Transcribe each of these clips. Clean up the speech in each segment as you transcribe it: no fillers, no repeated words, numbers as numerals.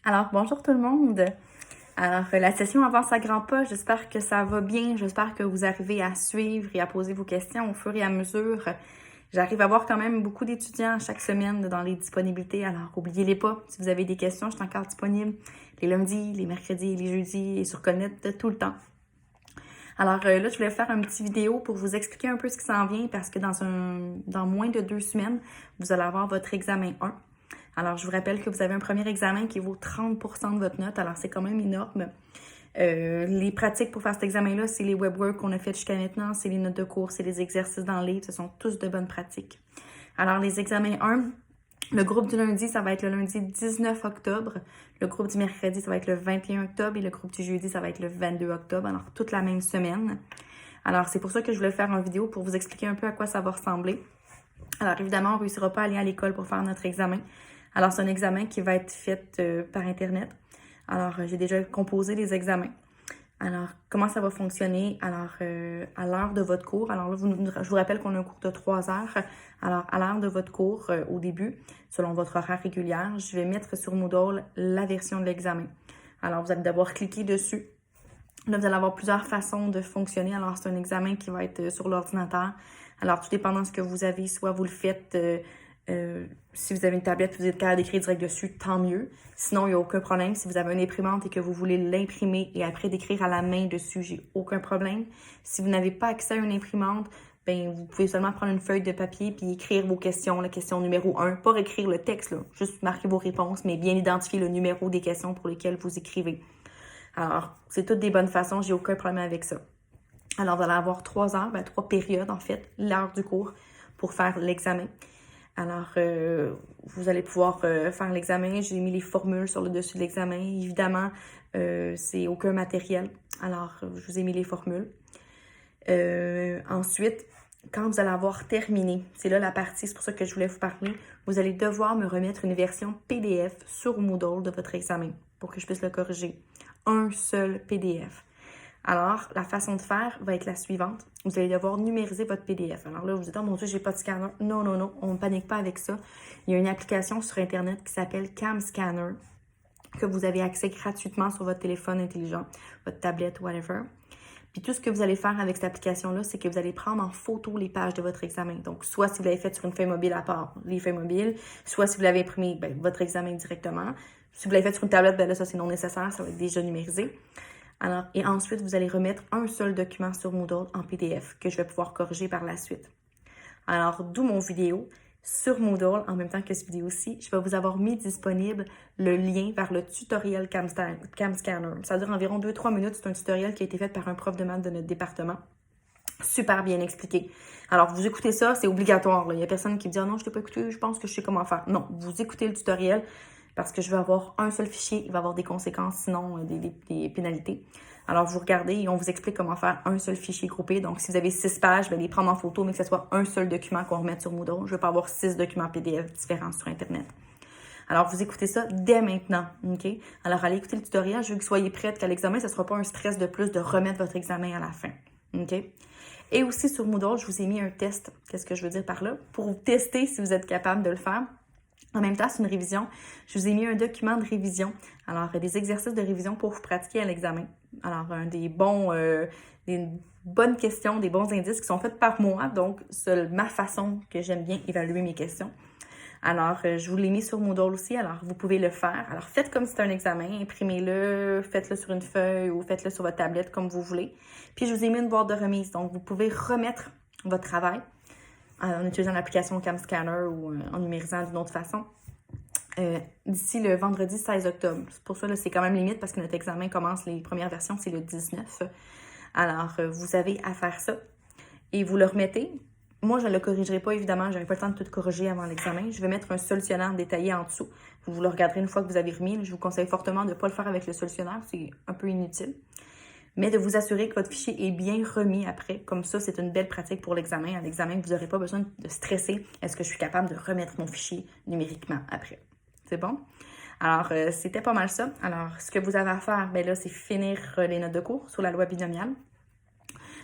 Alors, bonjour tout le monde. Alors, la session avance à grands pas. J'espère que ça va bien. J'espère que vous arrivez à suivre et à poser vos questions au fur et à mesure. J'arrive à voir quand même beaucoup d'étudiants chaque semaine dans les disponibilités. Alors, oubliez-les pas. Si vous avez des questions, je suis encore disponible les lundis, les mercredis, les jeudis et sur Connect tout le temps. Alors là, je voulais faire une petite vidéo pour vous expliquer un peu ce qui s'en vient parce que dans moins de 2 semaines, vous allez avoir votre examen 1. Alors, je vous rappelle que vous avez un premier examen qui vaut 30% de votre note, alors c'est quand même énorme. Les pratiques pour faire cet examen-là, c'est les webworks qu'on a fait jusqu'à maintenant, c'est les notes de cours, c'est les exercices dans le livre, ce sont tous de bonnes pratiques. Alors, les examens 1, le groupe du lundi, ça va être le lundi 19 octobre. Le groupe du mercredi, ça va être le 21 octobre. Et le groupe du jeudi, ça va être le 22 octobre. Alors, toute la même semaine. Alors, c'est pour ça que je voulais faire une vidéo pour vous expliquer un peu à quoi ça va ressembler. Alors, évidemment, on ne réussira pas à aller à l'école pour faire notre examen. Alors, c'est un examen qui va être fait par Internet. Alors, j'ai déjà composé les examens. Alors, comment ça va fonctionner? Alors, à l'heure de votre cours, alors là, je vous rappelle qu'on a un cours de 3 heures. Alors, à l'heure de votre cours, au début, selon votre horaire régulière, je vais mettre sur Moodle la version de l'examen. Alors, vous allez d'abord cliquer dessus. Là, vous allez avoir plusieurs façons de fonctionner. Alors, c'est un examen qui va être sur l'ordinateur. Alors, tout dépendant de ce que vous avez, soit vous le faites... si vous avez une tablette, vous êtes capable d'écrire direct dessus, tant mieux. Sinon, il n'y a aucun problème. Si vous avez une imprimante et que vous voulez l'imprimer et après d'écrire à la main dessus, j'ai aucun problème. Si vous n'avez pas accès à une imprimante, ben vous pouvez seulement prendre une feuille de papier puis écrire vos questions, la question numéro 1. Pas écrire le texte, là, juste marquer vos réponses, mais bien identifier le numéro des questions pour lesquelles vous écrivez. Alors, c'est toutes des bonnes façons, j'ai aucun problème avec ça. Alors, vous allez avoir 3 heures, 3 périodes en fait, l'heure du cours pour faire l'examen. Alors, vous allez pouvoir faire l'examen. J'ai mis les formules sur le dessus de l'examen. Évidemment, c'est aucun matériel. Alors, je vous ai mis les formules. Ensuite, quand vous allez avoir terminé, c'est là la partie, c'est pour ça que je voulais vous parler, vous allez devoir me remettre une version PDF sur Moodle de votre examen pour que je puisse le corriger. Un seul PDF. Alors, la façon de faire va être la suivante. Vous allez devoir numériser votre PDF. Alors là, vous dites, oh mon Dieu, j'ai pas de scanner. Non, non, non, on ne panique pas avec ça. Il y a une application sur Internet qui s'appelle CamScanner que vous avez accès gratuitement sur votre téléphone intelligent, votre tablette, whatever. Puis tout ce que vous allez faire avec cette application-là, c'est que vous allez prendre en photo les pages de votre examen. Donc, soit si vous l'avez fait sur une feuille mobile à part, les feuilles mobiles, soit si vous l'avez imprimé, votre examen directement. Si vous l'avez fait sur une tablette, là, ça, c'est non nécessaire, ça va être déjà numérisé. Alors, et ensuite, vous allez remettre un seul document sur Moodle en PDF que je vais pouvoir corriger par la suite. Alors, d'où mon vidéo sur Moodle, en même temps que cette vidéo-ci, je vais vous avoir mis disponible le lien vers le tutoriel CamScanner. Ça dure environ 2-3 minutes. C'est un tutoriel qui a été fait par un prof de maths de notre département. Super bien expliqué. Alors, vous écoutez ça, c'est obligatoire. Là. Il n'y a personne qui me dit « Ah non, je ne l'ai pas écouté, je pense que je sais comment faire. » Non, vous écoutez le tutoriel parce que je vais avoir un seul fichier. Il va avoir des conséquences, sinon des pénalités. Alors, vous regardez et on vous explique comment faire un seul fichier groupé. Donc, si vous avez 6 pages, les prendre en photo, mais que ce soit un seul document qu'on remette sur Moodle. Je ne vais pas avoir 6 documents PDF différents sur Internet. Alors, vous écoutez ça dès maintenant, OK? Alors, allez écouter le tutoriel. Je veux que vous soyez prête qu'à l'examen, ce ne sera pas un stress de plus de remettre votre examen à la fin, OK? Et aussi sur Moodle, je vous ai mis un test. Qu'est-ce que je veux dire par là? Pour vous tester si vous êtes capable de le faire. En même temps, c'est une révision. Je vous ai mis un document de révision. Alors, des exercices de révision pour vous pratiquer à l'examen. Alors, des bonnes questions, des bons indices qui sont faits par moi. Donc, c'est ma façon que j'aime bien évaluer mes questions. Alors, je vous l'ai mis sur Moodle aussi, alors vous pouvez le faire. Alors, faites comme si c'était un examen, imprimez-le, faites-le sur une feuille ou faites-le sur votre tablette comme vous voulez. Puis, je vous ai mis une boîte de remise, donc vous pouvez remettre votre travail en utilisant l'application CamScanner ou en numérisant d'une autre façon d'ici le vendredi 16 octobre. Pour ça, c'est quand même limite parce que notre examen commence, les premières versions, c'est le 19. Alors, vous avez à faire ça et vous le remettez. Moi, je ne le corrigerai pas, évidemment. Je n'aurai pas le temps de tout corriger avant l'examen. Je vais mettre un solutionnaire détaillé en dessous. Vous le regarderez une fois que vous avez remis. Je vous conseille fortement de ne pas le faire avec le solutionnaire. C'est un peu inutile. Mais de vous assurer que votre fichier est bien remis après. Comme ça, c'est une belle pratique pour l'examen. À l'examen, vous n'aurez pas besoin de stresser. Est-ce que je suis capable de remettre mon fichier numériquement après? C'est bon? Alors, c'était pas mal ça. Alors, ce que vous avez à faire, là, c'est finir les notes de cours sur la loi binomiale.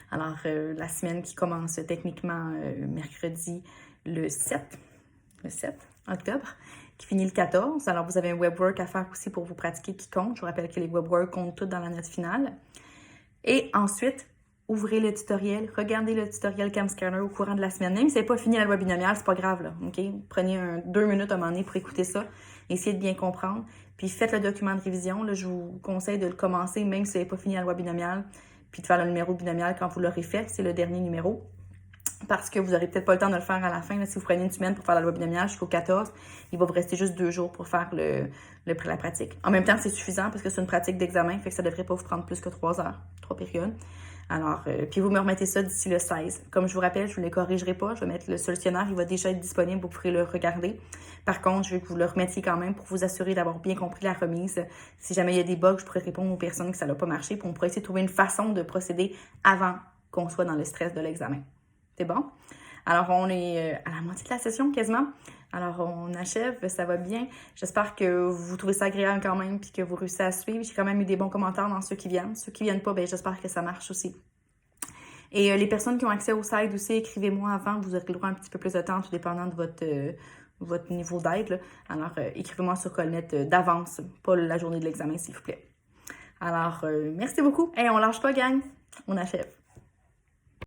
Alors, la semaine qui commence techniquement mercredi le 7 octobre. qui finit le 14. Alors, vous avez un webwork à faire aussi pour vous pratiquer qui compte. Je vous rappelle que les webworks comptent toutes dans la note finale. Et ensuite, ouvrez le tutoriel, regardez le tutoriel CamScanner au courant de la semaine. Même si c'est pas fini la loi binomiale, c'est pas grave, là, OK? Prenez 2 minutes à un moment donné pour écouter ça, essayez de bien comprendre, puis faites le document de révision. Là, je vous conseille de le commencer, même si vous n'avez pas fini la loi binomiale, puis de faire le numéro binomial quand vous l'aurez fait, c'est le dernier numéro. Parce que vous n'aurez peut-être pas le temps de le faire à la fin. Là, si vous prenez une semaine pour faire la loi binomiale jusqu'au 14, il va vous rester juste 2 jours pour faire la pratique. En même temps, c'est suffisant parce que c'est une pratique d'examen, fait que ça ne devrait pas vous prendre plus que 3 heures, 3 périodes. Alors, puis vous me remettez ça d'ici le 16. Comme je vous rappelle, je ne vous les corrigerai pas. Je vais mettre le solutionnaire, il va déjà être disponible, vous pourrez le regarder. Par contre, je veux que vous le remettiez quand même pour vous assurer d'avoir bien compris la remise. Si jamais il y a des bugs, je pourrais répondre aux personnes que ça n'a pas marché, puis on pourrait essayer de trouver une façon de procéder avant qu'on soit dans le stress de l'examen. C'est bon? Alors, on est à la moitié de la session quasiment. Alors, on achève, ça va bien. J'espère que vous trouvez ça agréable quand même puis que vous réussissez à suivre. J'ai quand même eu des bons commentaires dans ceux qui viennent. Ceux qui viennent pas, ben j'espère que ça marche aussi. Et les personnes qui ont accès au site aussi, écrivez-moi avant. Vous aurez le droit à un petit peu plus de temps, tout dépendant de votre niveau d'aide. Alors, écrivez-moi sur Colnet d'avance, pas la journée de l'examen, s'il vous plaît. Alors, merci beaucoup. Hey, on lâche pas, gang. On achève.